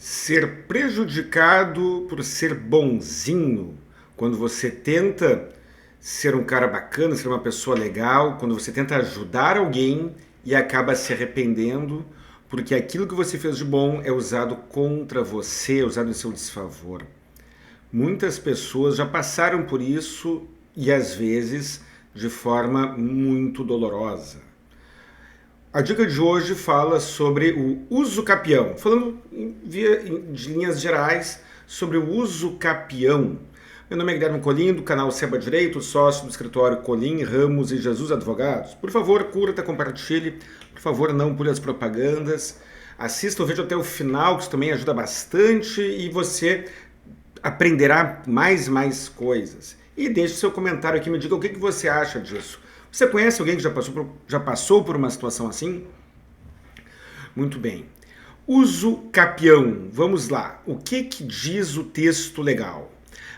Ser prejudicado por ser bonzinho, quando você tenta ser um cara bacana, ser uma pessoa legal, quando você tenta ajudar alguém e acaba se arrependendo, porque aquilo que você fez de bom é usado contra você, é usado em seu desfavor. Muitas pessoas já passaram por isso e às vezes de forma muito dolorosa. A dica de hoje fala sobre o uso capião, falando de linhas gerais sobre o uso capião. Meu nome é Guilherme Colim, do canal Seba Direito, sócio do escritório Colim, Ramos e Jesus Advogados. Por favor, curta, compartilhe, por favor, não pule as propagandas, assista o vídeo até o final, que isso também ajuda bastante e você aprenderá mais e mais coisas. E deixe seu comentário aqui, me diga o que você acha disso. Você conhece alguém que já passou por uma situação assim? Muito bem. Uso capião. Vamos lá. O que diz o texto legal?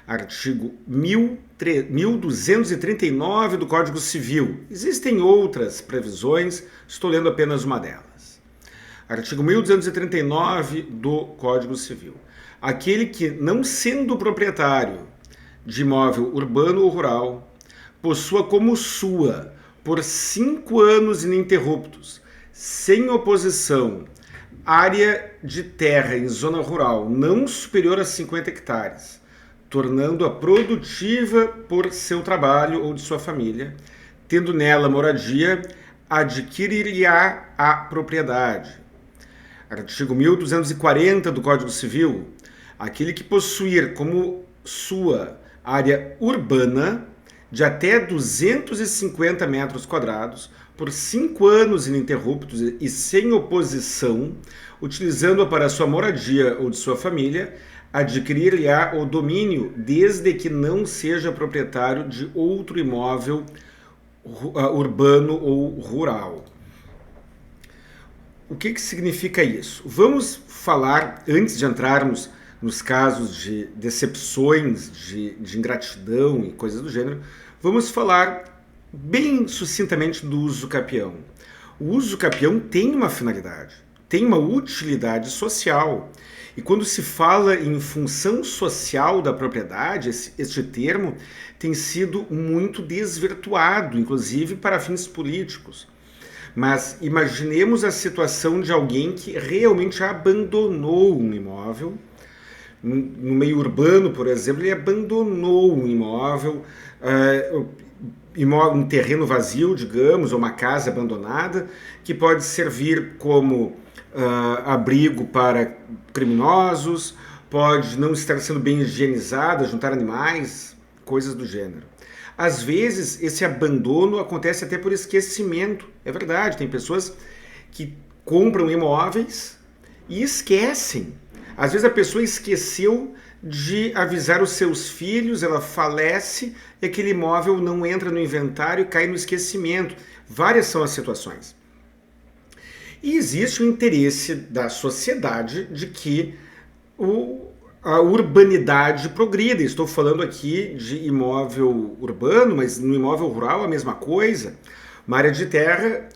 Artigo 1239 do Código Civil. Existem outras previsões, estou lendo apenas uma delas. Artigo 1239 do Código Civil. Aquele que, não sendo proprietário de imóvel urbano ou rural, possua como sua, por 5 anos ininterruptos, sem oposição, área de terra em zona rural não superior a 50 hectares, tornando-a produtiva por seu trabalho ou de sua família, tendo nela moradia, adquirir-lhe-á a propriedade. Artigo 1240 do Código Civil. Aquele que possuir como sua área urbana de até 250 metros quadrados, por 5 anos ininterruptos e sem oposição, utilizando-a para sua moradia ou de sua família, adquirir-lhe-á o domínio, desde que não seja proprietário de outro imóvel urbano ou rural. O que significa isso? Vamos falar, antes de entrarmos nos casos de decepções, de ingratidão e coisas do gênero, vamos falar bem sucintamente do uso capião. O uso capião tem uma finalidade, tem uma utilidade social. E quando se fala em função social da propriedade, este termo tem sido muito desvirtuado, inclusive para fins políticos. Mas imaginemos a situação de alguém que realmente abandonou um imóvel. No meio urbano, por exemplo, ele abandonou um imóvel, um terreno vazio, digamos, ou uma casa abandonada, que pode servir como abrigo para criminosos, pode não estar sendo bem higienizada, juntar animais, coisas do gênero. Às vezes, esse abandono acontece até por esquecimento. É verdade, tem pessoas que compram imóveis e esquecem. Às vezes a pessoa esqueceu de avisar os seus filhos, ela falece e aquele imóvel não entra no inventário e cai no esquecimento. Várias são as situações. E existe o interesse da sociedade de que a urbanidade progrida. Estou falando aqui de imóvel urbano, mas no imóvel rural a mesma coisa. Uma área de terra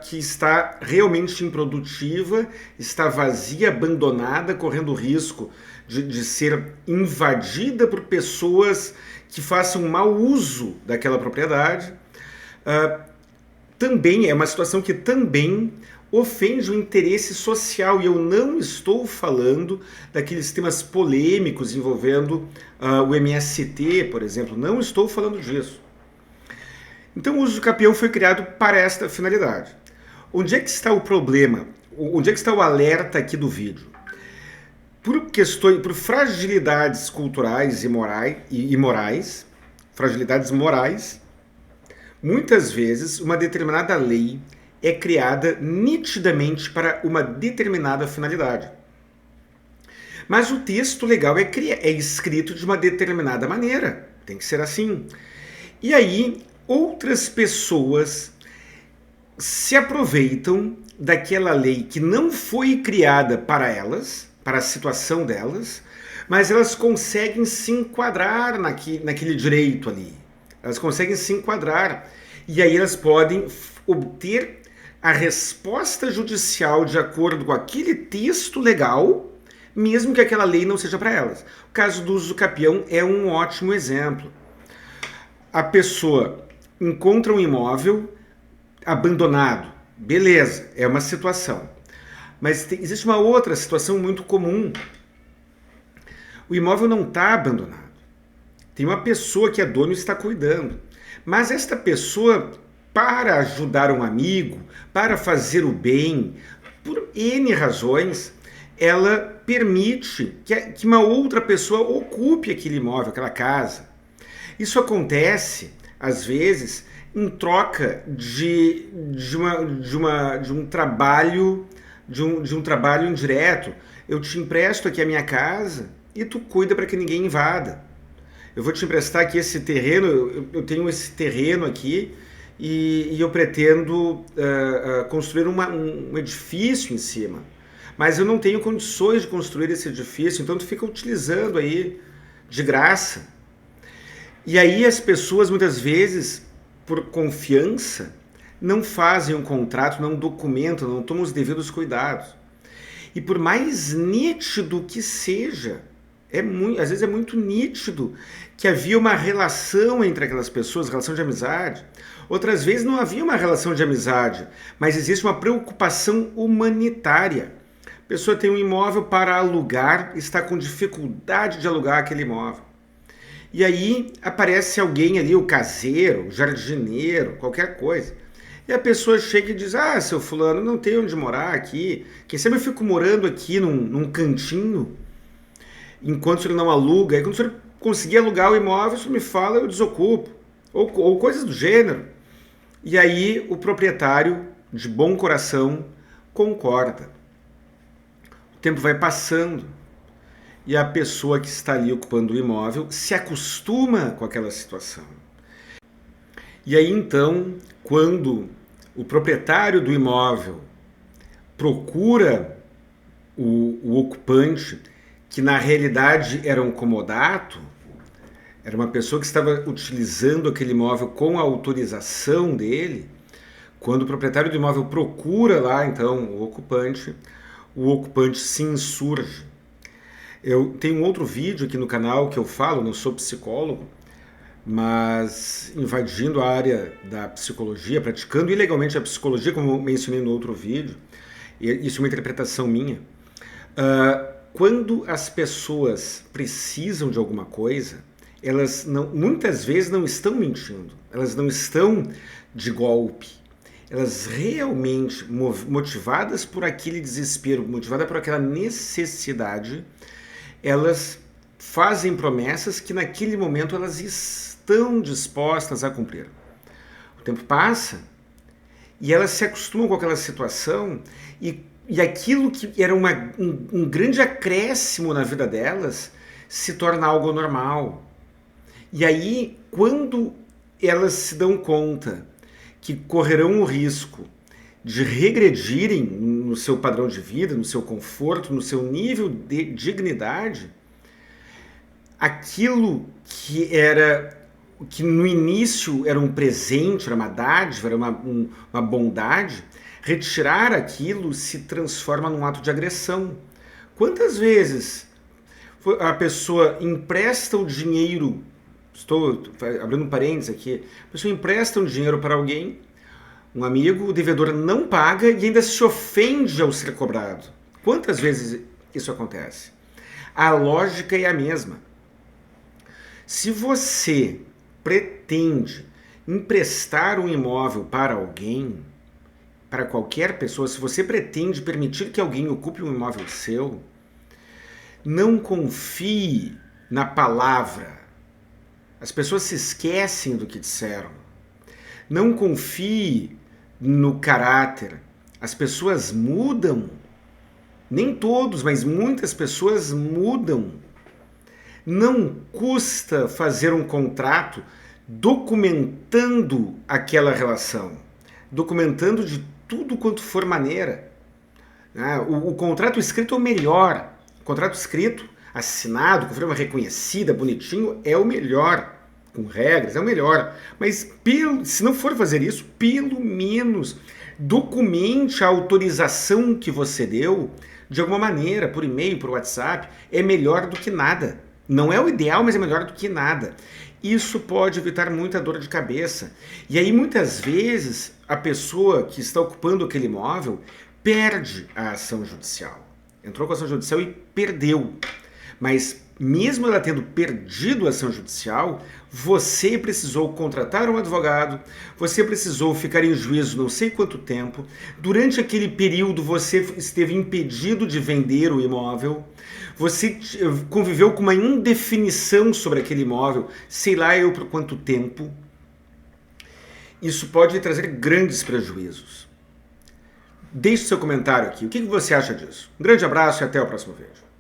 que está realmente improdutiva, está vazia, abandonada, correndo risco de ser invadida por pessoas que façam mau uso daquela propriedade. Também é uma situação que também ofende o interesse social, e eu não estou falando daqueles temas polêmicos envolvendo o MST, por exemplo, não estou falando disso. Então o uso capião foi criado para esta finalidade. Onde é que está o problema? Onde é que está o alerta aqui do vídeo? Por fragilidades culturais e morais, fragilidades morais, muitas vezes uma determinada lei é criada nitidamente para uma determinada finalidade. Mas o texto legal é escrito de uma determinada maneira, tem que ser assim. E aí outras pessoas se aproveitam daquela lei que não foi criada para elas, para a situação delas, mas elas conseguem se enquadrar naquele direito ali. Elas conseguem se enquadrar e aí elas podem obter a resposta judicial de acordo com aquele texto legal, mesmo que aquela lei não seja para elas. O caso do uso do capião é um ótimo exemplo. A pessoa encontra um imóvel abandonado, beleza, é uma situação. Mas existe uma outra situação muito comum. O imóvel não está abandonado. Tem uma pessoa que é dono e está cuidando. Mas esta pessoa, para ajudar um amigo, para fazer o bem, por N razões, ela permite que uma outra pessoa ocupe aquele imóvel, aquela casa. Isso acontece, às vezes, em troca de um trabalho, de um trabalho indireto. Eu te empresto aqui a minha casa e tu cuida para que ninguém invada. Eu vou te emprestar aqui esse terreno, eu tenho esse terreno aqui e eu pretendo construir um edifício em cima. Mas eu não tenho condições de construir esse edifício, então tu fica utilizando aí de graça. E aí as pessoas muitas vezes, por confiança, não fazem um contrato, não documentam, não tomam os devidos cuidados. E por mais nítido que seja, às vezes é muito nítido que havia uma relação entre aquelas pessoas, relação de amizade. Outras vezes não havia uma relação de amizade, mas existe uma preocupação humanitária. A pessoa tem um imóvel para alugar, está com dificuldade de alugar aquele imóvel. E aí aparece alguém ali, o caseiro, o jardineiro, qualquer coisa. E a pessoa chega e diz, seu fulano, não tem onde morar aqui. Quem sabe eu fico morando aqui num cantinho, enquanto o senhor não aluga. Aí quando o senhor conseguir alugar o imóvel, o senhor me fala, eu desocupo. Ou coisas do gênero. E aí o proprietário, de bom coração, concorda. O tempo vai passando. E a pessoa que está ali ocupando o imóvel se acostuma com aquela situação. E aí então, quando o proprietário do imóvel procura o ocupante, que na realidade era um comodato, era uma pessoa que estava utilizando aquele imóvel com a autorização dele, quando o proprietário do imóvel procura lá então o ocupante se insurge. Eu tenho um outro vídeo aqui no canal que eu falo, não sou psicólogo, mas invadindo a área da psicologia, praticando ilegalmente a psicologia, como eu mencionei no outro vídeo, e isso é uma interpretação minha. Quando as pessoas precisam de alguma coisa, elas muitas vezes não estão mentindo, elas não estão de golpe. Elas realmente, motivadas por aquele desespero, motivadas por aquela necessidade, elas fazem promessas que naquele momento elas estão dispostas a cumprir. O tempo passa e elas se acostumam com aquela situação e aquilo que era um grande acréscimo na vida delas se torna algo normal. E aí, quando elas se dão conta que correrão o risco de regredirem no seu padrão de vida, no seu conforto, no seu nível de dignidade, aquilo que no início era um presente, era uma dádiva, era uma bondade, retirar aquilo se transforma num ato de agressão. Quantas vezes a pessoa empresta o dinheiro, estou abrindo um parênteses aqui, a pessoa empresta um dinheiro para alguém, um amigo, o devedor não paga e ainda se ofende ao ser cobrado. Quantas vezes isso acontece? A lógica é a mesma. Se você pretende emprestar um imóvel para alguém, para qualquer pessoa, se você pretende permitir que alguém ocupe um imóvel seu, não confie na palavra. As pessoas se esquecem do que disseram. Não confie no caráter. As pessoas mudam. Nem todos, mas muitas pessoas mudam. Não custa fazer um contrato documentando aquela relação, documentando de tudo quanto for maneira. O contrato escrito é o melhor. O contrato escrito, assinado, com forma reconhecida, bonitinho, é o melhor. Com regras, é o melhor. Mas se não for fazer isso, pelo menos documente a autorização que você deu de alguma maneira, por e-mail, por WhatsApp, é melhor do que nada. Não é o ideal, mas é melhor do que nada. Isso pode evitar muita dor de cabeça. E aí, muitas vezes, a pessoa que está ocupando aquele imóvel perde a ação judicial. Entrou com a ação judicial e perdeu. Mas mesmo ela tendo perdido a ação judicial, você precisou contratar um advogado, você precisou ficar em juízo não sei quanto tempo, durante aquele período você esteve impedido de vender o imóvel, você conviveu com uma indefinição sobre aquele imóvel, sei lá eu por quanto tempo. Isso pode lhe trazer grandes prejuízos. Deixe seu comentário aqui, o que você acha disso? Um grande abraço e até o próximo vídeo.